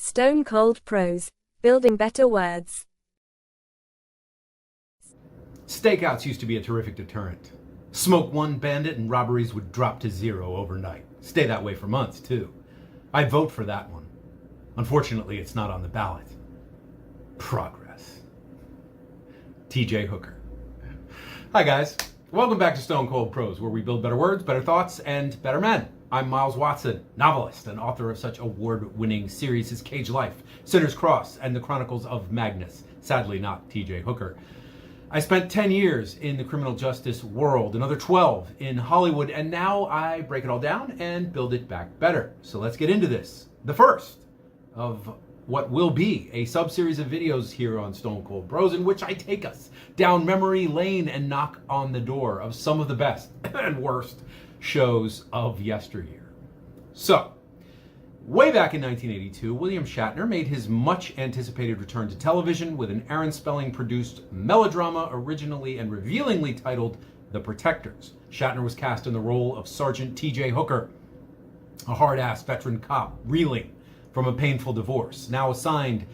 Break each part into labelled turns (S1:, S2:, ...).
S1: Stone Cold Prose, building better words.
S2: Stakeouts used to be a terrific deterrent. Smoke one bandit and robberies would drop to zero overnight. Stay that way for months, too. I'd vote for that one. Unfortunately, it's not on the ballot. Progress. TJ Hooker. Hi, guys. Welcome back to Stone Cold Prose, where we build better words, better thoughts, and better men. I'm Miles Watson, novelist and author of such award-winning series as Cage Life, Sinner's Cross, and The Chronicles of Magnus. Sadly, not TJ Hooker. I spent 10 years in the criminal justice world, another 12 in Hollywood, and now I break it all down and build it back better. So let's get into this. The first of what will be a sub-series of videos here on Stone Cold Prose, in which I take us down memory lane and knock on the door of some of the best and worst shows of yesteryear. So, way back in 1982, William Shatner made his much-anticipated return to television with an Aaron Spelling-produced melodrama originally and revealingly titled The Protectors. Shatner was cast in the role of Sergeant T.J. Hooker, a hard-ass veteran cop reeling from a painful divorce, now assigned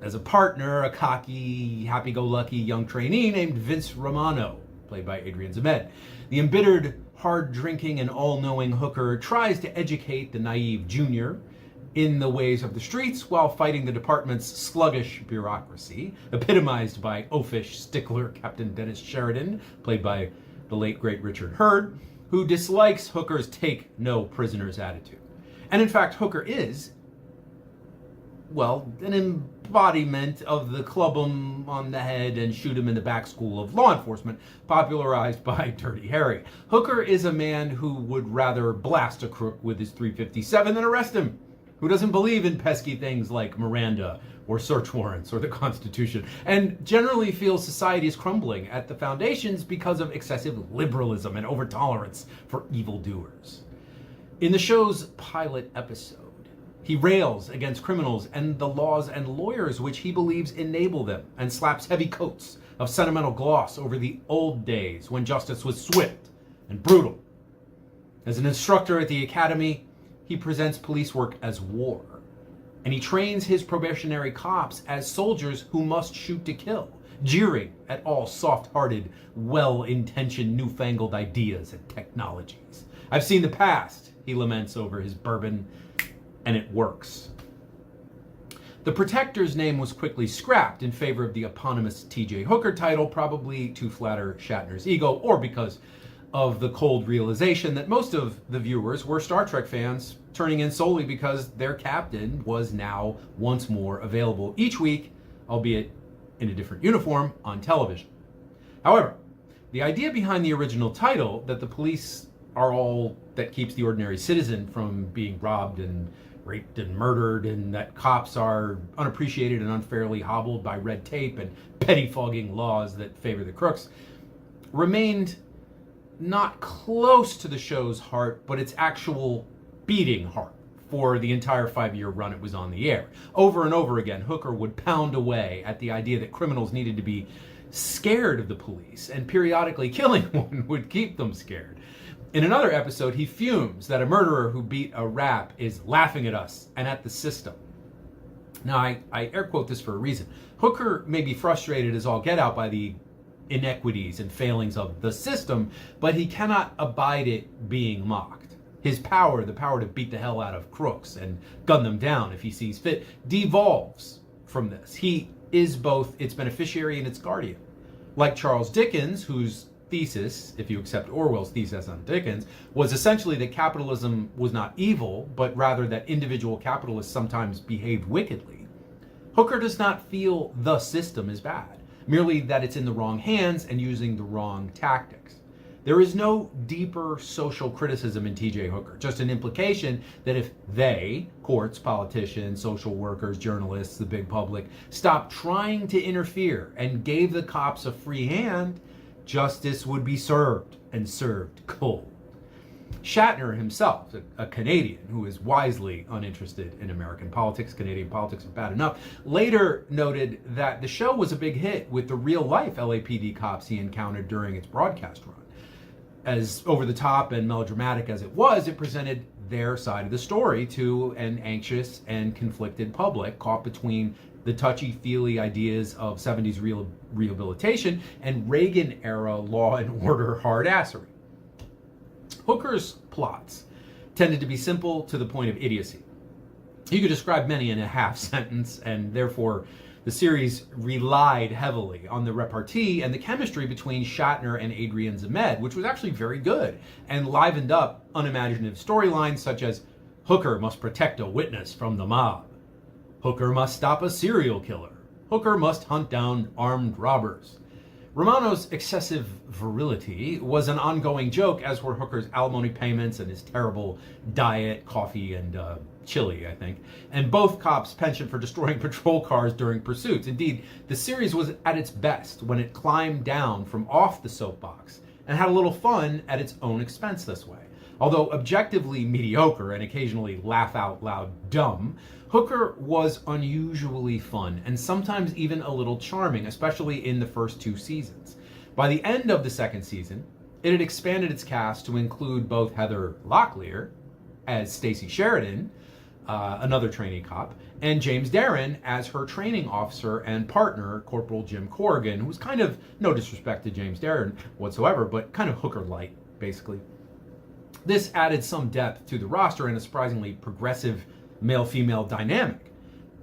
S2: as a partner, a cocky, happy-go-lucky young trainee named Vince Romano, played by Adrian Zmed. The embittered, hard-drinking, and all-knowing Hooker tries to educate the naive junior in the ways of the streets while fighting the department's sluggish bureaucracy, epitomized by oafish stickler Captain Dennis Sheridan, played by the late, great Richard Hurd, who dislikes Hooker's take-no-prisoners attitude. And in fact, Hooker is, well, an embodiment of the club him on the head and shoot him in the back school of law enforcement, popularized by Dirty Harry. Hooker is a man who would rather blast a crook with his .357 than arrest him, who doesn't believe in pesky things like Miranda or search warrants or the Constitution, and generally feels society is crumbling at the foundations because of excessive liberalism and overtolerance for evildoers. In the show's pilot episode, he rails against criminals and the laws and lawyers which he believes enable them, and slaps heavy coats of sentimental gloss over the old days when justice was swift and brutal. As an instructor at the academy, he presents police work as war, and he trains his probationary cops as soldiers who must shoot to kill, jeering at all soft-hearted, well-intentioned, newfangled ideas and technologies. I've seen the past, he laments over his bourbon, and it works. The Protector's name was quickly scrapped in favor of the eponymous T.J. Hooker title, probably to flatter Shatner's ego, or because of the cold realization that most of the viewers were Star Trek fans, turning in solely because their captain was now once more available each week, albeit in a different uniform, on television. However, the idea behind the original title, that the police are all that keeps the ordinary citizen from being robbed and raped and murdered, and that cops are unappreciated and unfairly hobbled by red tape and pettifogging laws that favor the crooks, remained not close to the show's heart, but its actual beating heart for the entire 5-year run it was on the air. Over and over again, Hooker would pound away at the idea that criminals needed to be scared of the police, and periodically killing one would keep them scared. In another episode, he fumes that a murderer who beat a rap is laughing at us and at the system. Now, I air quote this for a reason. Hooker may be frustrated as all get out by the inequities and failings of the system, but he cannot abide it being mocked. His power, the power to beat the hell out of crooks and gun them down if he sees fit, devolves from this. He is both its beneficiary and its guardian. Like Charles Dickens, whose thesis, if you accept Orwell's thesis on Dickens, was essentially that capitalism was not evil, but rather that individual capitalists sometimes behaved wickedly. Hooker does not feel the system is bad, merely that it's in the wrong hands and using the wrong tactics. There is no deeper social criticism in T.J. Hooker, just an implication that if they, courts, politicians, social workers, journalists, the big public, stopped trying to interfere and gave the cops a free hand, justice would be served, and served cold. Shatner himself, a Canadian who is wisely uninterested in American politics, Canadian politics are bad enough, later noted that the show was a big hit with the real-life LAPD cops he encountered during its broadcast run. As over-the-top and melodramatic as it was, it presented their side of the story to an anxious and conflicted public caught between the touchy-feely ideas of 70s rehabilitation and Reagan-era law and order hard-assery. Hooker's plots tended to be simple to the point of idiocy. You could describe many in a half sentence, and therefore the series relied heavily on the repartee and the chemistry between Shatner and Adrian Zmed, which was actually very good, and livened up unimaginative storylines such as Hooker must protect a witness from the mob, Hooker must stop a serial killer, Hooker must hunt down armed robbers. Romano's excessive virility was an ongoing joke, as were Hooker's alimony payments and his terrible diet, coffee, and chili, I think, and both cops' penchant for destroying patrol cars during pursuits. Indeed, the series was at its best when it climbed down from off the soapbox and had a little fun at its own expense this way. Although objectively mediocre and occasionally laugh-out-loud dumb, Hooker was unusually fun and sometimes even a little charming, especially in the first 2 seasons. By the end of the second season, it had expanded its cast to include both Heather Locklear as Stacey Sheridan, another trainee cop, and James Darren as her training officer and partner, Corporal Jim Corrigan, who was kind of, no disrespect to James Darren whatsoever, but kind of Hooker light, basically. This added some depth to the roster and a surprisingly progressive male-female dynamic,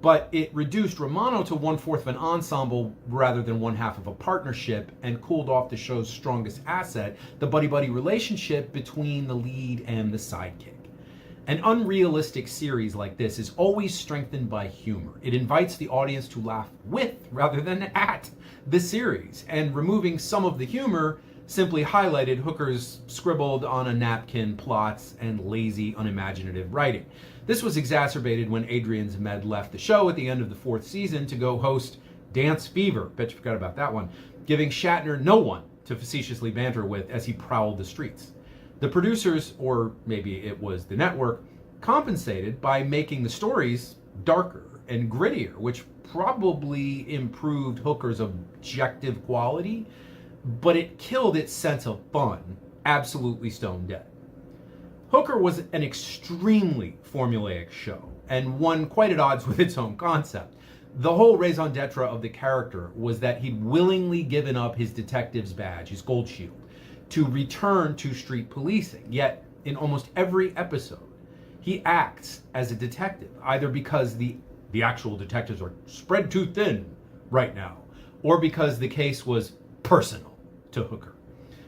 S2: but it reduced Romano to 1/4 of an ensemble rather than 1/2 of a partnership, and cooled off the show's strongest asset, the buddy-buddy relationship between the lead and the sidekick. An unrealistic series like this is always strengthened by humor. It invites the audience to laugh with rather than at the series, and removing some of the humor simply highlighted Hooker's scribbled on a napkin plots and lazy, unimaginative writing. This was exacerbated when Adrian Zmed left the show at the end of the 4th season to go host Dance Fever, bet you forgot about that one, giving Shatner no one to facetiously banter with as he prowled the streets. The producers, or maybe it was the network, compensated by making the stories darker and grittier, which probably improved Hooker's objective quality, but it killed its sense of fun, absolutely stone dead. Hooker was an extremely formulaic show, and one quite at odds with its own concept. The whole raison d'etre of the character was that he'd willingly given up his detective's badge, his gold shield, to return to street policing. Yet, in almost every episode, he acts as a detective, either because the actual detectives are spread too thin right now, or because the case was personal to Hooker.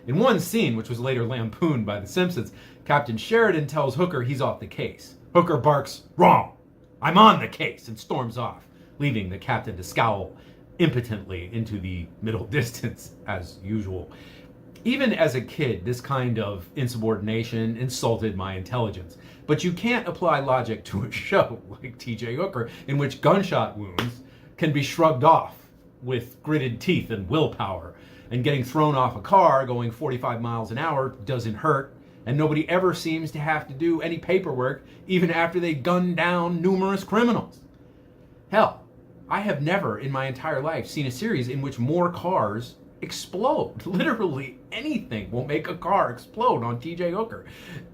S2: In one scene, which was later lampooned by The Simpsons, Captain Sheridan tells Hooker he's off the case. Hooker barks, "Wrong! I'm on the case," and storms off, leaving the captain to scowl impotently into the middle distance, as usual. Even as a kid, this kind of insubordination insulted my intelligence. But you can't apply logic to a show like T.J. Hooker, in which gunshot wounds can be shrugged off with gritted teeth and willpower, and getting thrown off a car going 45 miles an hour doesn't hurt, and nobody ever seems to have to do any paperwork even after they gun down numerous criminals. Hell, I have never in my entire life seen a series in which more cars explode. Literally anything will make a car explode on T.J. Hooker.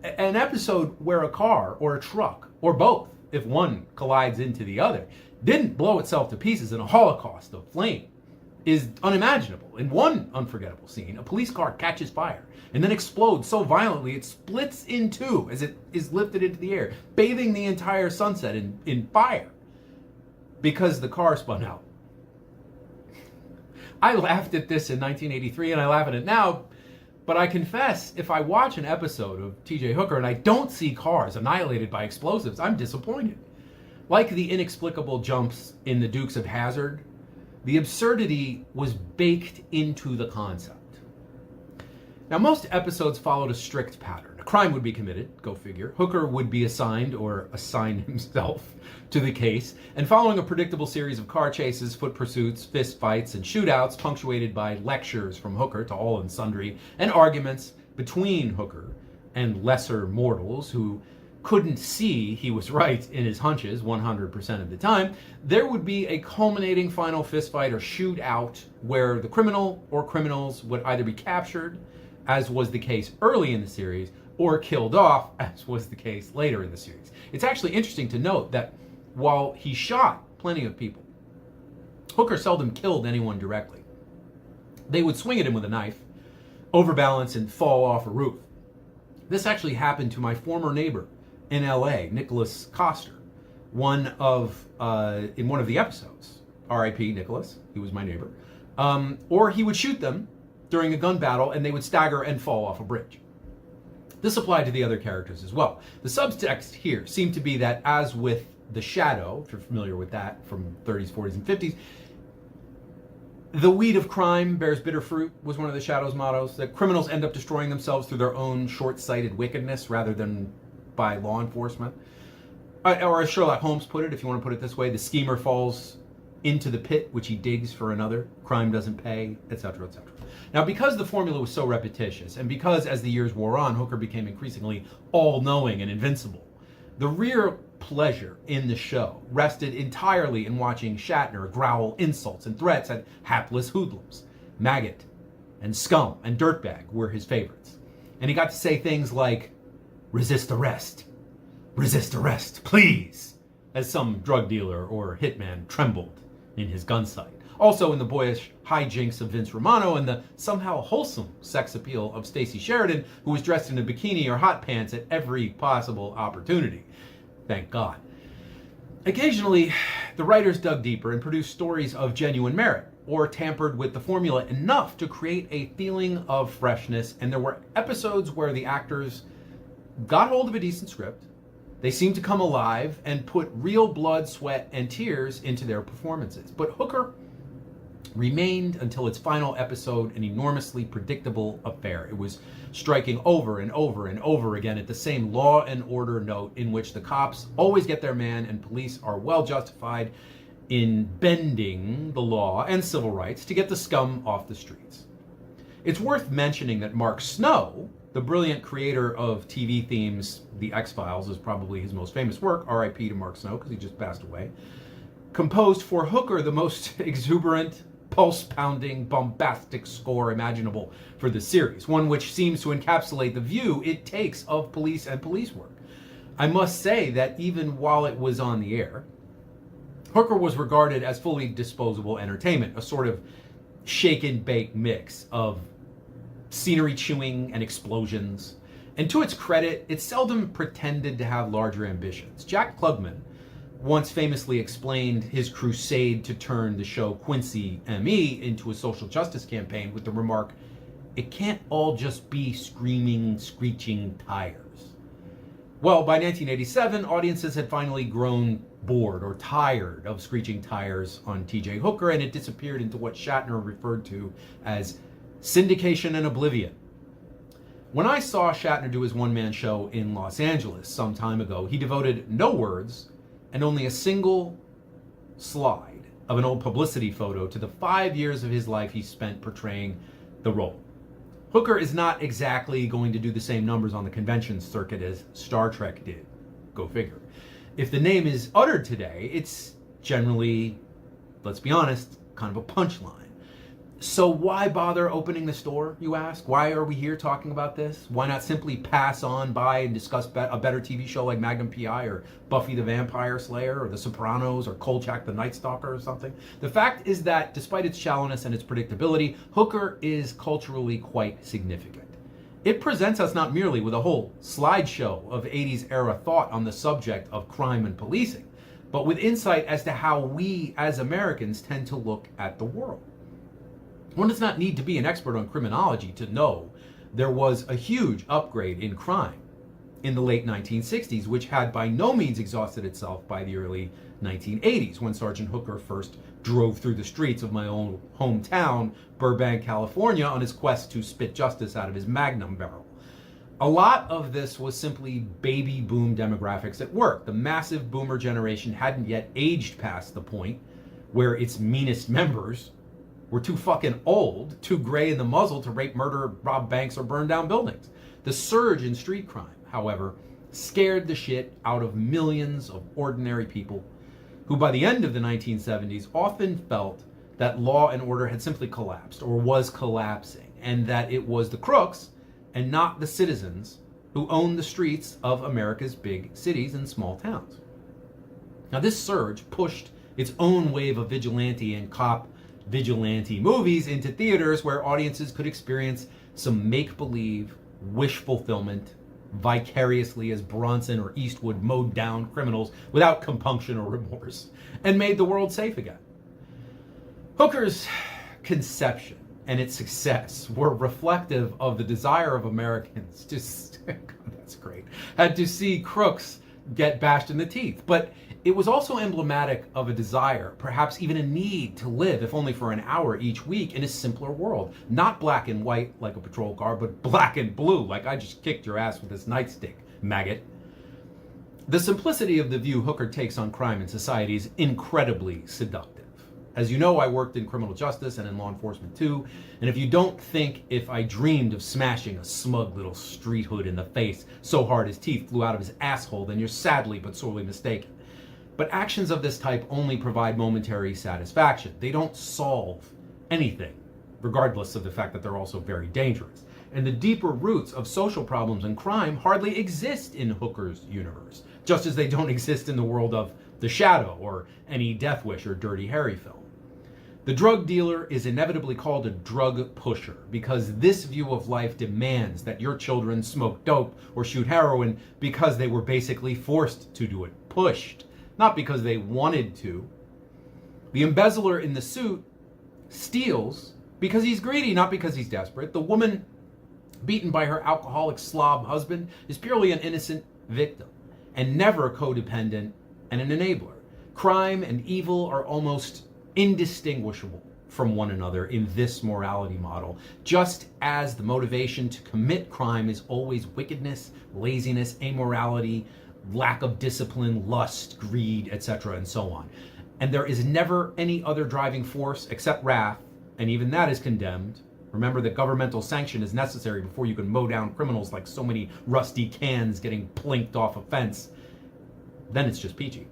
S2: An episode where a car or a truck, or both, if one collides into the other, didn't blow itself to pieces in a holocaust of flame is unimaginable. In one unforgettable scene, a police car catches fire and then explodes so violently it splits in two as it is lifted into the air, bathing the entire sunset in fire because the car spun out. I laughed at this in 1983 and I laugh at it now, but I confess, if I watch an episode of T.J. Hooker and I don't see cars annihilated by explosives, I'm disappointed. Like the inexplicable jumps in The Dukes of Hazzard, the absurdity was baked into the concept. Now, most episodes followed a strict pattern. A crime would be committed, go figure. Hooker would be assigned, or assign himself, to the case, and following a predictable series of car chases, foot pursuits, fist fights, and shootouts, punctuated by lectures from Hooker to all and sundry, and arguments between Hooker and lesser mortals who couldn't see he was right in his hunches 100% of the time, there would be a culminating final fistfight or shootout where the criminal or criminals would either be captured, as was the case early in the series, or killed off, as was the case later in the series. It's actually interesting to note that while he shot plenty of people, Hooker seldom killed anyone directly. They would swing at him with a knife, overbalance, and fall off a roof. This actually happened to my former neighbor in LA, Nicholas Coster, in one of the episodes. R.I.P. Nicholas, he was my neighbor. Or he would shoot them during a gun battle and they would stagger and fall off a bridge. This applied to the other characters as well. The subtext here seemed to be that, as with the Shadow, if you're familiar with that from 30s, 40s, and 50s, the weed of crime bears bitter fruit was one of the Shadow's mottos, that criminals end up destroying themselves through their own short-sighted wickedness rather than by law enforcement. Or as Sherlock Holmes put it, if you want to put it this way, the schemer falls into the pit which he digs for another, crime doesn't pay, etc., etc. Now, because the formula was so repetitious, and because as the years wore on, Hooker became increasingly all-knowing and invincible, the real pleasure in the show rested entirely in watching Shatner growl insults and threats at hapless hoodlums. Maggot and scum and dirtbag were his favorites. And he got to say things like, resist arrest, please, as some drug dealer or hitman trembled in his gun sight. Also in the boyish hijinks of Vince Romano and the somehow wholesome sex appeal of Stacey Sheridan, who was dressed in a bikini or hot pants at every possible opportunity. Thank God. Occasionally, the writers dug deeper and produced stories of genuine merit, or tampered with the formula enough to create a feeling of freshness, and there were episodes where the actors got hold of a decent script, they seemed to come alive and put real blood, sweat, and tears into their performances. But Hooker remained until its final episode an enormously predictable affair. It was striking over and over and over again at the same law and order note in which the cops always get their man and police are well justified in bending the law and civil rights to get the scum off the streets. It's worth mentioning that Mark Snow, the brilliant creator of TV themes, The X-Files is probably his most famous work, R.I.P. to Mark Snow because he just passed away, composed for Hooker the most exuberant, pulse-pounding, bombastic score imaginable for the series, one which seems to encapsulate the view it takes of police and police work. I must say that even while it was on the air, Hooker was regarded as fully disposable entertainment, a sort of shake-and-bake mix of scenery chewing and explosions. And to its credit, it seldom pretended to have larger ambitions. Jack Klugman once famously explained his crusade to turn the show Quincy M.E. into a social justice campaign with the remark, "It can't all just be screaming, screeching tires." Well, by 1987, audiences had finally grown bored or tired of screeching tires on T.J. Hooker, and it disappeared into what Shatner referred to as syndication and oblivion. When I saw Shatner do his one-man show in Los Angeles some time ago, he devoted no words and only a single slide of an old publicity photo to the 5 years of his life he spent portraying the role. Hooker is not exactly going to do the same numbers on the convention circuit as Star Trek did. Go figure. If the name is uttered today, it's generally, let's be honest, kind of a punchline. So why bother opening the store, you ask? Why are we here talking about this? Why not simply pass on by and discuss a better TV show like Magnum P.I. or Buffy the Vampire Slayer or The Sopranos or Kolchak the Night Stalker or something? The fact is that despite its shallowness and its predictability, Hooker is culturally quite significant. It presents us not merely with a whole slideshow of 80s era thought on the subject of crime and policing, but with insight as to how we as Americans tend to look at the world. One does not need to be an expert on criminology to know there was a huge upgrade in crime in the late 1960s, which had by no means exhausted itself by the early 1980s, when Sergeant Hooker first drove through the streets of my own hometown, Burbank, California, on his quest to spit justice out of his Magnum barrel. A lot of this was simply baby boom demographics at work. The massive boomer generation hadn't yet aged past the point where its meanest members were too fucking old, too gray in the muzzle to rape, murder, rob banks, or burn down buildings. The surge in street crime, however, scared the shit out of millions of ordinary people who by the end of the 1970s often felt that law and order had simply collapsed or was collapsing, and that it was the crooks and not the citizens who owned the streets of America's big cities and small towns. Now, this surge pushed its own wave of vigilante and cop vigilante movies into theaters where audiences could experience some make-believe wish fulfillment vicariously as Bronson or Eastwood mowed down criminals without compunction or remorse and made the world safe again. Hooker's conception and its success were reflective of the desire of Americans to, that's great, had to see crooks get bashed in the teeth. But it was also emblematic of a desire, perhaps even a need, to live, if only for an hour each week, in a simpler world. Not black and white like a patrol car, but black and blue like I just kicked your ass with this nightstick, Maggot. The simplicity of the view Hooker takes on crime in society is incredibly seductive. As you know, I worked in criminal justice and in law enforcement too, and if you don't think if I dreamed of smashing a smug little street hood in the face so hard his teeth flew out of his asshole, then you're sadly but sorely mistaken. But actions of this type only provide momentary satisfaction. They don't solve anything, regardless of the fact that they're also very dangerous. And the deeper roots of social problems and crime hardly exist in Hooker's universe, just as they don't exist in the world of The Shadow or any Death Wish or Dirty Harry film. The drug dealer is inevitably called a drug pusher because this view of life demands that your children smoke dope or shoot heroin because they were basically forced to do it, pushed, not because they wanted to. The embezzler in the suit steals because he's greedy, not because he's desperate. The woman beaten by her alcoholic slob husband is purely an innocent victim and never codependent and an enabler. Crime and evil are almost indistinguishable from one another in this morality model, just as the motivation to commit crime is always wickedness, laziness, amorality, lack of discipline, lust, greed, etc., and so on. And there is never any other driving force except wrath, and even that is condemned. Remember that governmental sanction is necessary before you can mow down criminals like so many rusty cans getting plinked off a fence. Then it's just peachy.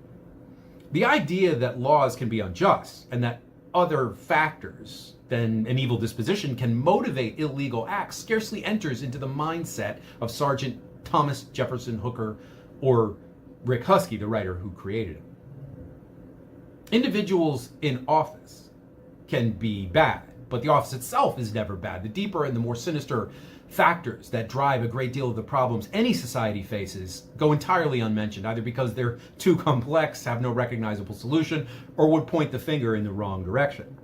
S2: The idea that laws can be unjust and that other factors than an evil disposition can motivate illegal acts scarcely enters into the mindset of Sergeant Thomas Jefferson Hooker or Rick Husky, the writer who created him. Individuals in office can be bad, but the office itself is never bad. The deeper and the more sinister factors that drive a great deal of the problems any society faces go entirely unmentioned, either because they're too complex, have no recognizable solution, or would point the finger in the wrong direction.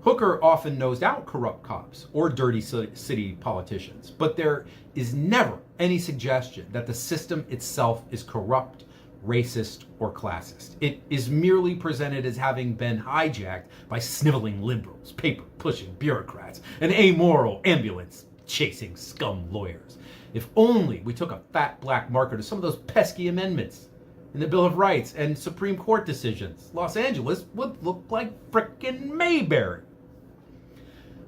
S2: Hooker often nosed out corrupt cops or dirty city politicians, but there is never any suggestion that the system itself is corrupt, racist, or classist. It is merely presented as having been hijacked by sniveling liberals, paper-pushing bureaucrats, and amoral ambulance-chasing scum lawyers. If only we took a fat black marker to some of those pesky amendments in the Bill of Rights and Supreme Court decisions, Los Angeles would look like frickin' Mayberry.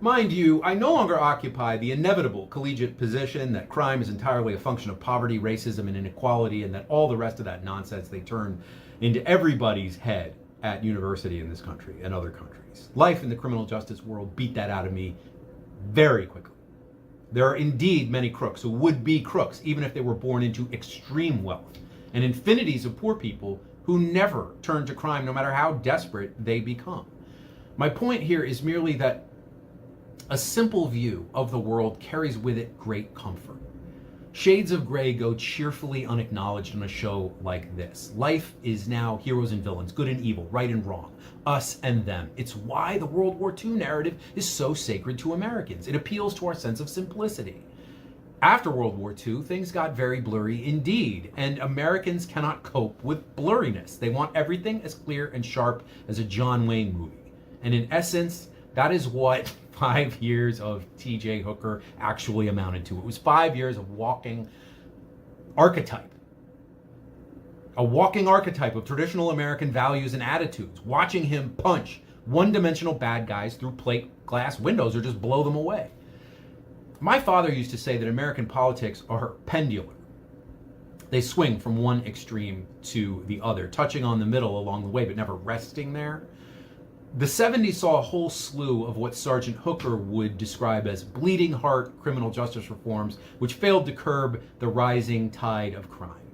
S2: Mind you, I no longer occupy the inevitable collegiate position that crime is entirely a function of poverty, racism, and inequality, and that all the rest of that nonsense they turn into everybody's head at university in this country and other countries. Life in the criminal justice world beat that out of me very quickly. There are indeed many crooks who would be crooks even if they were born into extreme wealth, and infinities of poor people who never turn to crime no matter how desperate they become. My point here is merely that a simple view of the world carries with it great comfort. Shades of gray go cheerfully unacknowledged on a show like this. Life is now heroes and villains, good and evil, right and wrong, us and them. It's why the World War II narrative is so sacred to Americans. It appeals to our sense of simplicity. After World War II, things got very blurry indeed, and Americans cannot cope with blurriness. They want everything as clear and sharp as a John Wayne movie. And in essence, that is what 5 years of T.J. Hooker actually amounted to. It was 5 years of walking archetype. A walking archetype of traditional American values and attitudes. Watching him punch one-dimensional bad guys through plate glass windows or just blow them away. My father used to say that American politics are pendular. They swing from one extreme to the other, touching on the middle along the way, but never resting there. The 70s saw a whole slew of what Sergeant Hooker would describe as bleeding heart criminal justice reforms, which failed to curb the rising tide of crime.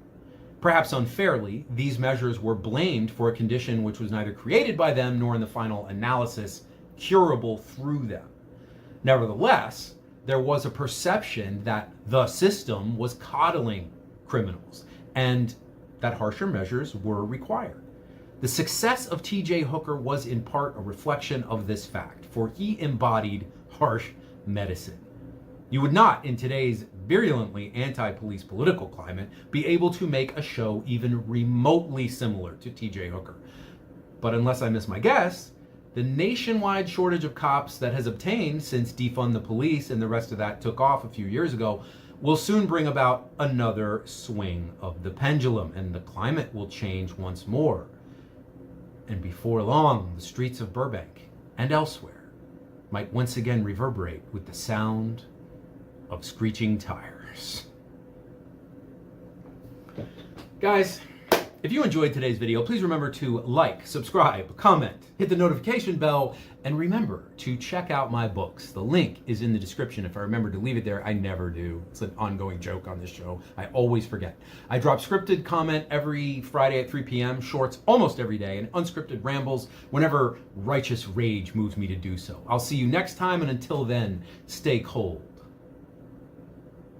S2: Perhaps unfairly, these measures were blamed for a condition which was neither created by them nor in the final analysis curable through them. Nevertheless, there was a perception that the system was coddling criminals and that harsher measures were required. The success of T.J. Hooker was in part a reflection of this fact, for he embodied harsh medicine. You would not, in today's virulently anti-police political climate, be able to make a show even remotely similar to T.J. Hooker. But unless I miss my guess, the nationwide shortage of cops that has obtained since defund the police and the rest of that took off a few years ago will soon bring about another swing of the pendulum, and the climate will change once more. And before long, the streets of Burbank and elsewhere might once again reverberate with the sound of screeching tires. Guys, if you enjoyed today's video, please remember to like, subscribe, comment, hit the notification bell, and remember to check out my books. The link is in the description. If I remember to leave it there, I never do. It's an ongoing joke on this show. I always forget. I drop scripted comment every Friday at 3 p.m., shorts almost every day, and unscripted rambles whenever righteous rage moves me to do so. I'll see you next time, and until then, stay cold.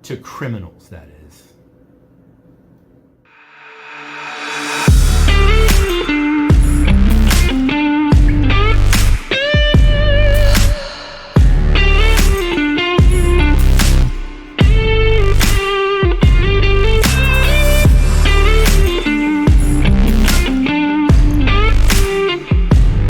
S2: To criminals, that is.